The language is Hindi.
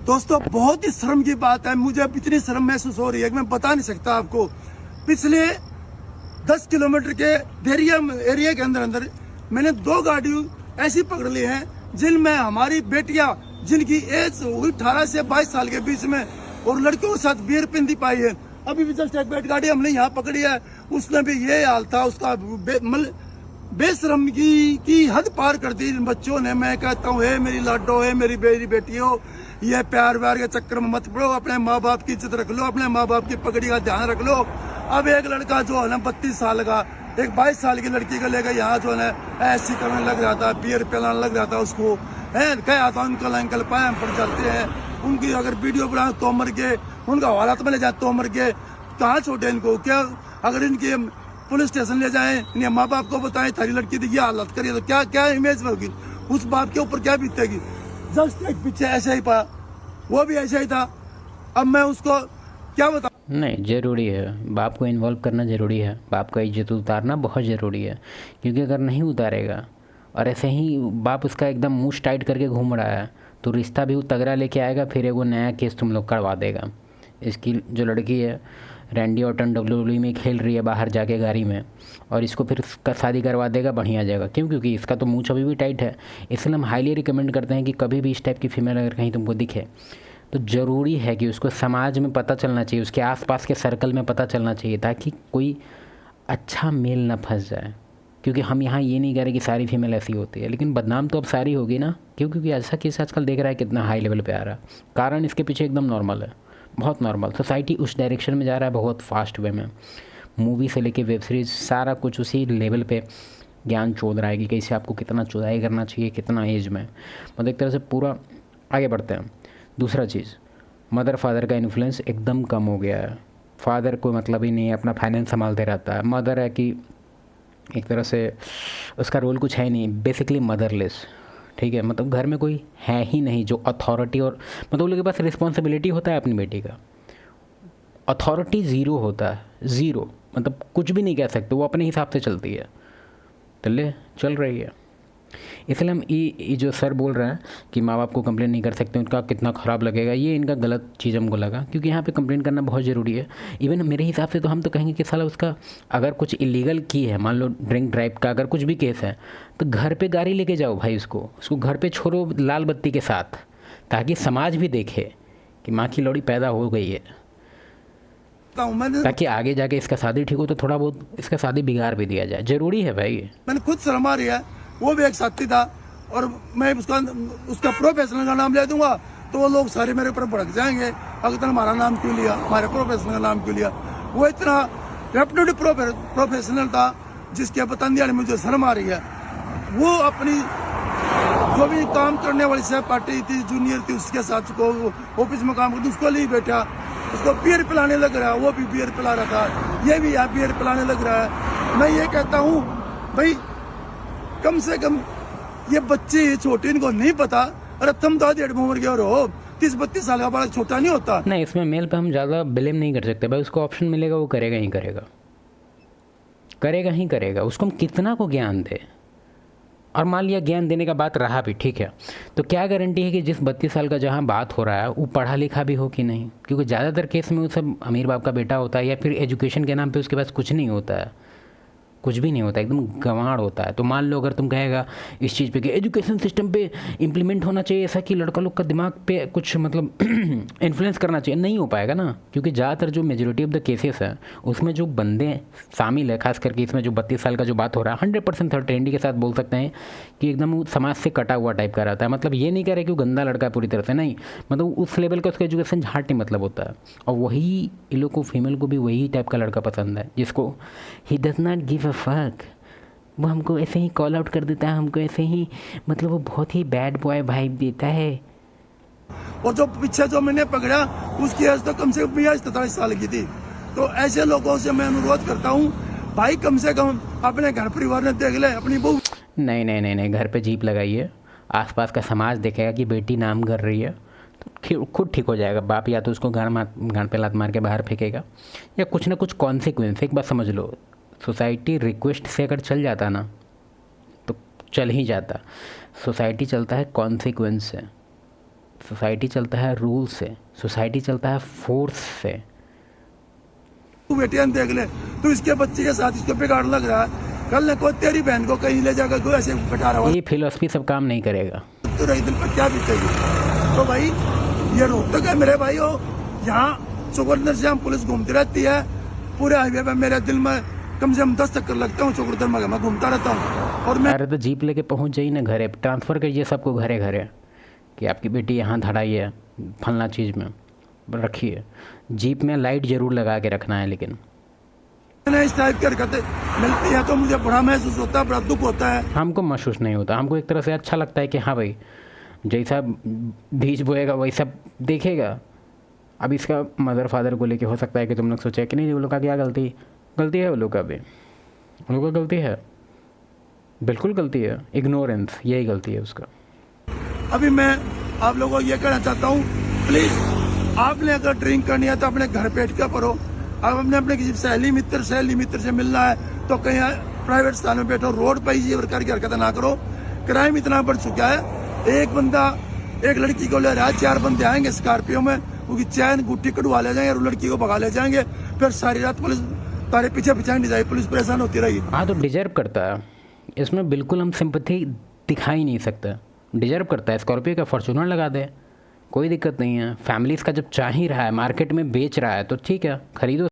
दोस्तों बहुत ही शर्म की बात है, मुझे अब इतनी शर्म महसूस हो रही है कि मैं बता नहीं सकता आपको। पिछले 10 किलोमीटर के एरिया के अंदर अंदर मैंने 2 गाड़ी ऐसी पकड़ ली हैं जिनमें हमारी बेटियां जिनकी एज हुई 18 से 22 साल के बीच में और लड़कियों के साथ बियर पिंदी पाई है। अभी भी जस्ट एक गाड़ी हमने यहाँ पकड़ी है, उसमें भी ये हाल था उसका। बेशरम की हद पार कर दी इन बच्चों ने। मैं कहता हूँ, हे मेरी लाडो, हे मेरी बेटियों, ये प्यार व्यार के चक्कर में मत पड़ो, अपने माँ बाप की इज्जत रख लो, अपने माँ बाप की पगड़ी का ध्यान रख लो। अब एक लड़का जो है ना 32 साल का, एक 22 साल की लड़की को लेकर यहाँ जो है ऐसी करने लग रहा था, बियर पिलाने लग रहा था उसको। है क्या था, अंकल पाए पड़ जाते हैं। उनकी अगर वीडियो बनाए तो मर गए, उनका हालात में ले जाए तो मर गए। कहाँ छोड़े इनको? क्या अगर इनके पुलिस स्टेशन ले जाए, इन्हें माँ बाप को बताएं थारी लड़की की ये हालत करिए तो क्या क्या इमेज में होगी, उस बाप के ऊपर क्या बीतेगी। जस्ट एक पीछे ऐसा ही पाया, वो भी ऐसा ही था। अब मैं उसको क्या बताऊं? नहीं, ज़रूरी है बाप को इन्वॉल्व करना, ज़रूरी है बाप का इज्जत उतारना बहुत ज़रूरी है। क्योंकि अगर नहीं उतारेगा और ऐसे ही बाप उसका एकदम मुँह टाइट करके घूम रहा है तो रिश्ता भी वो तगड़ा लेके आएगा, फिर एगो नया केस तुम लोग करवा देगा। इसकी जो लड़की है रैंडी ऑर्टन WWE में खेल रही है बाहर जाके गाड़ी में, और इसको फिर शादी करवा देगा, बढ़िया जाएगा। क्यों? क्योंकि इसका तो मुँह अभी भी टाइट है। इसलिए हम हाईली रिकमेंड करते हैं कि कभी भी इस टाइप की फीमेल अगर कहीं तुमको दिखे तो ज़रूरी है कि उसको समाज में पता चलना चाहिए, उसके आसपास के सर्कल में पता चलना चाहिए, ताकि कोई अच्छा मेल ना फंस जाए। क्योंकि हम यहाँ ये नहीं कह रहे कि सारी फीमेल ऐसी होती है, लेकिन बदनाम तो अब सारी होगी ना। क्यों? क्योंकि ऐसा केस आजकल देख रहा है कितना हाई लेवल पे आ रहा है। कारण इसके पीछे एकदम नॉर्मल है, बहुत नॉर्मल। सोसाइटी उस डायरेक्शन में जा रहा है बहुत फास्ट वे में। मूवी से लेके वेब सीरीज़ सारा कुछ उसी लेवल पे ज्ञान चोद रहा है कि कैसे आपको कितना चुदाई करना चाहिए, कितना एज में, मतलब एक तरह से पूरा आगे बढ़ते हैं। दूसरा चीज़, मदर फादर का इन्फ्लुएंस एकदम कम हो गया है। फादर को मतलब ही नहीं है, अपना फाइनेंस संभालते रहता है। मदर है कि एक तरह से उसका रोल कुछ है नहीं, बेसिकली मदरलेस। ठीक है, मतलब घर में कोई है ही नहीं जो अथॉरिटी, और मतलब उन लोगों के पास रिस्पॉन्सिबिलिटी होता है अपनी बेटी का, अथॉरिटी ज़ीरो होता है, ज़ीरो। मतलब कुछ भी नहीं कह सकते, वो अपने हिसाब से चलती है, चल रही है। इसलिए हम ये जो सर बोल रहे हैं कि माँ बाप को कंप्लेन नहीं कर सकते, उनका कितना ख़राब लगेगा, ये इनका गलत चीज़ हमको लगा। क्योंकि यहाँ पे कंप्लेन करना बहुत ज़रूरी है। इवन मेरे हिसाब से तो हम तो कहेंगे कि साला उसका अगर कुछ इलीगल की है, मान लो ड्रिंक ड्राइव का अगर कुछ भी केस है, तो घर पे गाड़ी लेके जाओ भाई, उसको घर पे छोड़ो लाल बत्ती के साथ, ताकि समाज भी देखे कि माँ की लौड़ी पैदा हो गई है, ताकि आगे जाके इसका शादी ठीक हो तो थोड़ा बहुत इसका शादी बिगाड़ भी दिया जाए। ज़रूरी है भाई। मैंने खुद शर्म आ रही है, वो भी एक साथी था, और मैं उसका प्रोफेशनल का नाम ले दूंगा तो वो लोग सारे मेरे ऊपर भड़क जाएंगे। अगर तुमने हमारा नाम क्यों लिया, हमारे प्रोफेशनल का नाम क्यों लिया। वो इतना रेप्यूटेड प्रोफेशनल था जिसके बताने में मुझे शर्म आ रही है। वो अपनी जो भी काम करने वाली सहपाठी थी, जूनियर थी, उसके साथ ऑफिस में काम करती, उसको लिए बैठा, उसको बियर पिलाने लग रहा है, वो भी बियर पिला रहा था, ये भी यहाँ बियर पिलाने लग रहा है। मैं ये कहता हूँ भाई, कम से कम ये बच्चे छोटे, इनको नहीं पता। अरे तुम तो 1.5 उम्र के और हो, 30-32 साल का बालक छोटा नहीं होता। नहीं, इसमें मेल पे हम ज़्यादा ब्लेम नहीं कर सकते भाई। उसको ऑप्शन मिलेगा, वो करेगा ही करेगा, करेगा ही करेगा। उसको हम कितना को ज्ञान दे, और मान लिया ज्ञान देने का बात रहा भी, ठीक है, तो क्या गारंटी है कि जिस 32 साल का जहाँ बात हो रहा है वो पढ़ा लिखा भी हो कि नहीं। क्योंकि ज़्यादातर केस में वो सब अमीर बाप का बेटा होता है, या फिर एजुकेशन के नाम पे उसके पास कुछ नहीं होता है, कुछ भी नहीं होता, एकदम गंवार होता है। तो मान लो अगर तुम कहेगा इस चीज़ पे कि एजुकेशन सिस्टम पे इम्प्लीमेंट होना चाहिए ऐसा कि लड़का लोग का दिमाग पे कुछ मतलब इन्फ्लुएंस करना चाहिए, नहीं हो पाएगा ना। क्योंकि ज़्यादातर जो मेजोरिटी ऑफ द केसेस हैं उसमें जो बंदे शामिल है, खास करके इसमें जो 32 साल का जो बात हो रहा है, 100% थर्ड ट्रेंडी के साथ बोल सकते हैं कि एकदम वो समाज से कटा हुआ टाइप का रहता है। मतलब ये नहीं कह रहे कि वो गंदा लड़का है पूरी तरह से, नहीं, मतलब उस लेवल का उसका एजुकेशन झाट नहीं मतलब होता है। और वही इन लोग को, फीमेल को भी वही टाइप का लड़का पसंद है जिसको he does not give a fuck, वो हमको ऐसे ही कॉल आउट कर देता है, हमको ऐसे ही, मतलब वो बहुत ही बैड बॉय वाइब देता है। और जो पीछे जो मैंने पकड़ा उसकी एज तो कम से कम 43 साल की थी। तो ऐसे लोगों से मैं अनुरोध करता हूँ भाई, कम से कम अपने घर परिवार ने देख ले अपनी बहू। नहीं नहीं नहीं नहीं, घर पे जीप लगाइए, आसपास का समाज देखेगा कि बेटी नाम कर रही है तो खुद ठीक हो जाएगा। बाप या तो उसको गाड़ पे लात मार के बाहर फेंकेगा, या कुछ ना कुछ कॉन्सिक्वेंस। एक बात समझ लो, सोसाइटी रिक्वेस्ट से अगर चल जाता ना तो चल ही जाता। सोसाइटी चलता है कॉन्सिक्वेंस से। सोसाइटी चलता है रूल से, सोसाइटी चलता है फोर्स से। तू बेटियां देख ले, तू इसके बच्चे के साथ इसको बिगाड़ लग रहा है, कल को तेरी बहन को कहीं ले जाकर कोई ऐसे बटा रहा ये फिलोसफी सब काम नहीं करेगा। तो रही दिल पर क्या बीतेगी। तो भाई ये रोकटोक है मेरे भाई, हो यहाँ चौकड़दर से हम पुलिस घूमती रहती है, पूरे हाईवे पे मेरे दिल में कम से कम 10 चक्कर लगता हूँ, चौकड़दर में मैं घूमता रहता हूँ। और मैं अरे तो जीप लेके पहुंच जाइए ना घरे, ट्रांसफ़र करिए सबको घरे घरे कि आपकी बेटी यहाँ धड़ाई है फलना चीज़ में रखिए। जीप में लाइट ज़रूर लगा के रखना है। लेकिन इस टाइप की हरकतें मिलती है तो मुझे बड़ा महसूस होता है, बड़ा दुख होता है। हमको महसूस नहीं होता, हमको एक तरह से अच्छा लगता है कि हाँ भाई जैसा बीज बोएगा वैसा देखेगा। अब इसका मदर फादर को लेके हो सकता है कि तुम लोग सोचे कि नहीं वो लोग का क्या गलती है, वो लोग का भी उन लोग का गलती है, बिल्कुल गलती है, इग्नोरेंस यही गलती है उसका। अभी मैं आप लोगों को ये कहना चाहता हूँ, प्लीज आपने अगर ड्रिंक करनी है तो अपने घर बैठ कर करो। अब हमने अपने किसी सहेली मित्र से मिलना है तो कहीं प्राइवेट स्थान में बैठो, रोड पर ही ये प्रकार की हरकतें ना करो। क्राइम इतना बढ़ चुका है, एक बंदा एक लड़की को ले रहा है, 4 बंदे आएंगे स्कॉर्पियो में, उनकी चैन गुट्टी कटवा ले जाएंगे और लड़की को भगा ले जाएंगे, फिर सारी रात पुलिस तारे पीछे नहीं जाए, पुलिस परेशान होती रहेगी। हाँ तो डिजर्व करता है, इसमें बिल्कुल हम सिंपैथी दिखा ही नहीं सकते। डिजर्व करता है, स्कॉर्पियो का फॉर्च्यूनर लगा दे, कोई दिक्कत नहीं है। फैमिलीज़ का जब चाह ही रहा है, मार्केट में बेच रहा है तो ठीक है, खरीदो।